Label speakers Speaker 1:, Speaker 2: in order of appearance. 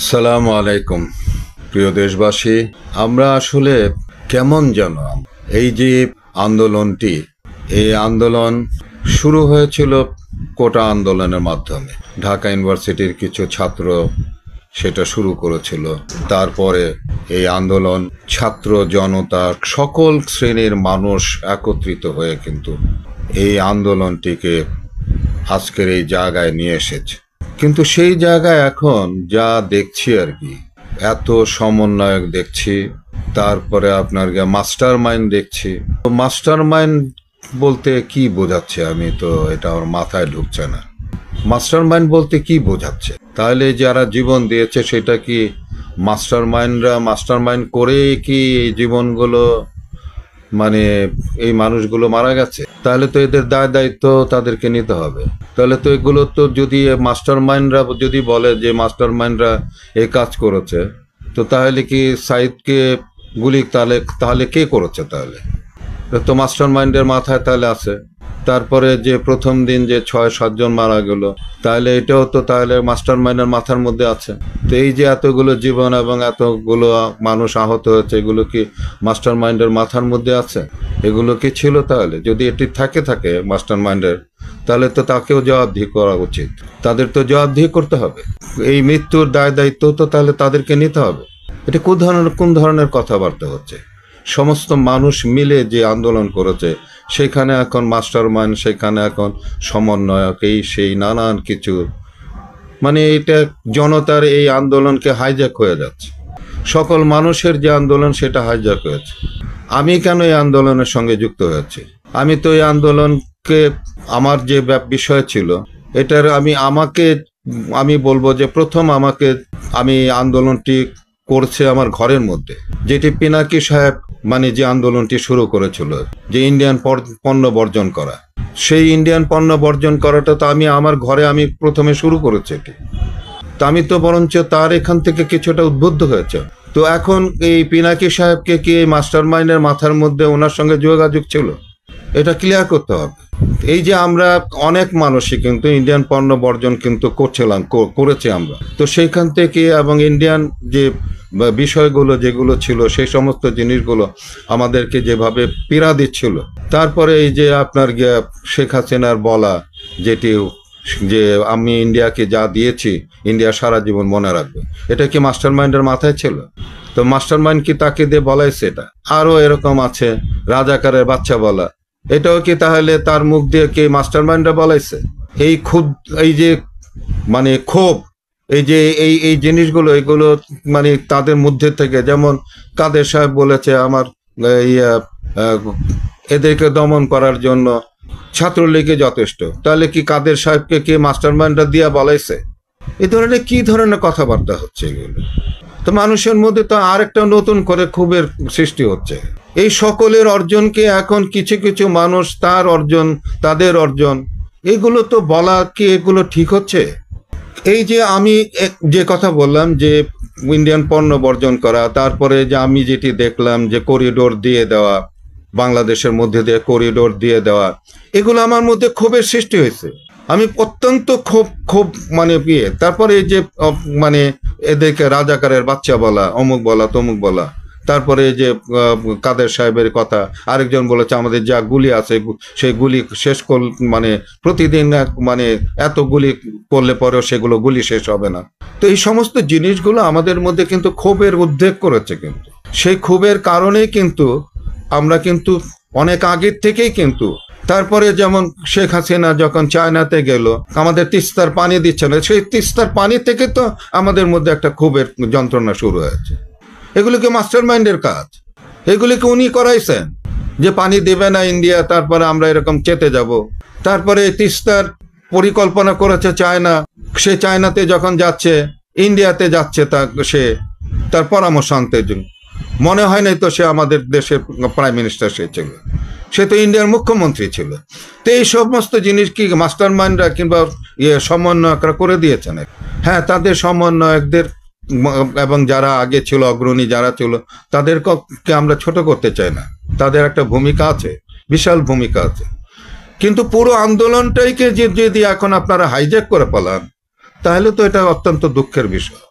Speaker 1: আসসালামু আলাইকুম প্রিয় দেশবাসী। আমরা আসলে কেমন যেন এই যে আন্দোলনটি, এই আন্দোলন শুরু হয়েছিল কোটা আন্দোলনের মাধ্যমে। ঢাকা ইউনিভার্সিটির কিছু ছাত্র সেটা শুরু করেছিল। তারপরে এই আন্দোলন ছাত্র জনতা সকল শ্রেণীর মানুষ একত্রিত হয়ে কিন্তু এই আন্দোলনটিকে আজকের এই জায়গায় নিয়ে এসেছে। কিন্তু সেই জায়গায় এখন যা দেখছি আর কি, এত সমন্বয়ক দেখছি, তারপরে আপনার মাস্টার মাইন্ড দেখছি। মাস্টার মাইন্ড বলতে কি বোঝাচ্ছে আমি তো এটা আমার মাথায় ঢুকছে না। মাস্টার মাইন্ড বলতে কি বোঝাচ্ছে? তাহলে যারা জীবন দিয়েছে সেটা কি মাস্টার মাইন্ড করে কি এই জীবনগুলো মানে এই মানুষগুলো মারা গেছে? তাহলে তো এদের দায়িত্ব তাদেরকে নিতে হবে। তাহলে তো এগুলো তো যদি মাস্টার মাইন্ডরা যদি বলে যে মাস্টার মাইন্ডরা এই কাজ করেছে, তো তাহলে কি সাইদকে গুলি তাহলে কে করেছে? তাহলে তো মাস্টার মাইন্ডের মাথায় তাহলে আছে। তারপরে যে প্রথম দিন যে ৬-৭ জন মারা গেল, তাহলে এটাও তো তাহলে মাস্টার মাইন্ডের মাথার মধ্যে আছে। তো এই যে এতগুলো জীবন এবং এতগুলো মানুষ আহত হয়েছে, এগুলো কি মাস্টার মাইন্ডের মাথার মধ্যে আছে? এগুলো কি ছিল? তাহলে যদি এটি থাকে মাস্টার মাইন্ডের, তাহলে তো তাকেও জবাবদিহি করা উচিত। তাদের তো জবাবদিহি করতে হবে। এই মৃত্যুর দায়িত্ব তো তাহলে তাদেরকে নিতে হবে। এটা কোন ধরনের কথাবার্তা হচ্ছে? সমস্ত মানুষ মিলে যে আন্দোলন করেছে, সেখানে এখন মাস্টার মাইন্ড, সেখানে এখন সমন্বয়ক, এই সেই নানান কিছু, মানে এটা জনতার এই আন্দোলনকে হাইজ্যাক হয়ে যাচ্ছে। সকল মানুষের যে আন্দোলন সেটা হাইজ্যাক হয়েছে। আমি কেন এই আন্দোলনের সঙ্গে যুক্ত হয়েছি? আমি তো এই আন্দোলনকে আমার যে বিষয় ছিল এটার আমি বলবো যে প্রথম আমি আন্দোলনটি করছে আমার ঘরের মধ্যে, যেটি পিনাকি সাহেব যে আন্দোলনটি শুরু করেছিল, যে ইন্ডিয়ান পণ্য বর্জন করা। সেই ইন্ডিয়ান পণ্য বর্জন করাটা তো আমার ঘরে আমি প্রথমে শুরু করেছি এটি। তা আমি তো বরঞ্চ তার এখান থেকে কিছুটা উদ্বুদ্ধ হয়েছে। তো এখন এই পিনাকি সাহেবকে কি এই মাস্টার মাইন্ডের মাথার মধ্যে ওনার সঙ্গে যোগাযোগ ছিল? এটা ক্লিয়ার করতে হবে। এই যে আমরা অনেক মানুষই কিন্তু ইন্ডিয়ান পণ্য বর্জন কিন্তু করেছি আমরা। তো সেইখান থেকে এবং ইন্ডিয়ান যে বিষয়গুলো যেগুলো ছিল, সেই সমস্ত জিনিসগুলো আমাদেরকে যেভাবে পীড়া দিচ্ছিল, তারপরে এই যে আপনার শেখ হাসিনার বলা যেটি, যে আমি ইন্ডিয়াকে যা দিয়েছি ইন্ডিয়া সারা জীবন মনে রাখবে, এটা কি মাস্টার মাইন্ডের মাথায় ছিল? তো মাস্টার মাইন্ড কি তাকে দিয়ে বলাইছে? এটা আরো এরকম আছে, রাজাকারের বাচ্চা বলা, এটাও কি তাহলে তার মুখ দিয়ে কি মাস্টার মাইন্ডরা বলাইছে? এই ক্ষোভ, এই যে এই জিনিসগুলো, এগুলো তাদের মধ্যে থেকে, যেমন কাদের সাহেব বলেছে আমার এদেরকে দমন করার জন্য ছাত্রলীগে যথেষ্ট, তাহলে কি কাদের সাহেবকে কি মাস্টার মাইন্ডরা দিয়া বলাইছে? এই ধরনের কি ধরনের কথাবার্তা হচ্ছে এগুলো? তো মানুষের মধ্যে তো আরেকটা নতুন করে ক্ষোভের সৃষ্টি হচ্ছে। এই সকলের অর্জনকে এখন কিছু কিছু মানুষ তাদের অর্জন, এগুলো তো বলা কি এগুলো ঠিক হচ্ছে? এই যে আমি যে কথা বললাম যে ইন্ডিয়ান পণ্য বর্জন করা, তারপরে যে আমি যেটি দেখলাম যে করিডোর দিয়ে দেওয়া, বাংলাদেশের মধ্যে দিয়ে করিডোর দিয়ে দেওয়া, এগুলো আমার মধ্যে ক্ষোভের সৃষ্টি হয়েছে। আমি অত্যন্ত ক্ষোভ তারপরে এই যে এদেরকে রাজাকারের বাচ্চা বলা, অমুক বলা, তমুক বলা, তারপরে এই যে কাদের সাহেবের কথা, আরেকজন বলেছে আমাদের যা গুলি আছে সেই গুলি শেষ প্রতিদিন এত গুলি করলে পরেও সেগুলো গুলি শেষ হবে না। তো এই সমস্ত জিনিসগুলো আমাদের মধ্যে কিন্তু ক্ষোভের উদ্রেক করেছে। কিন্তু সেই ক্ষোভের কারণেই কিন্তু আমরা কিন্তু অনেক আগের থেকেই কিন্তু, তারপরে যেমন শেখ হাসিনা যখন চায়নাতে গেল, আমাদের তিস্তার পানি দিচ্ছে না, সেই তিস্তার পানি থেকে তো আমাদের মধ্যে একটা ক্ষোভের যন্ত্রণা শুরু হয়েছে। এগুলিকে মাস্টার মাইন্ডের কাজ, এগুলিকে উনি করাইছেন যে পানি দেবে না ইন্ডিয়া, তারপরে আমরা এরকম চেতে যাব। তারপরে তিস্তার পরিকল্পনা করেছে চায়না, সে চায়নাতে যখন যাচ্ছে, ইন্ডিয়াতে যাচ্ছে, তার পরামর্শ আনতে মনে হয় নাই তো সে আমাদের দেশের প্রাইম মিনিস্টার সে তো ইন্ডিয়ার মুখ্যমন্ত্রী ছিল। তো এই সমস্ত জিনিস কি মাস্টার মাইন্ডরা কিংবা সমন্বয়করা করে দিয়েছেন? হ্যাঁ, তাদের সমন্বয়কদের এবং যারা আগে ছিল, অগ্রণী যারা ছিল, তাদেরকে আমরা ছোট করতে চাই না। তাদের একটা ভূমিকা আছে, বিশাল ভূমিকা আছে। কিন্তু পুরো আন্দোলনটাইকে যদি এখন আপনারা হাইজ্যাক করে পালান, তাহলে তো এটা অত্যন্ত দুঃখের বিষয়।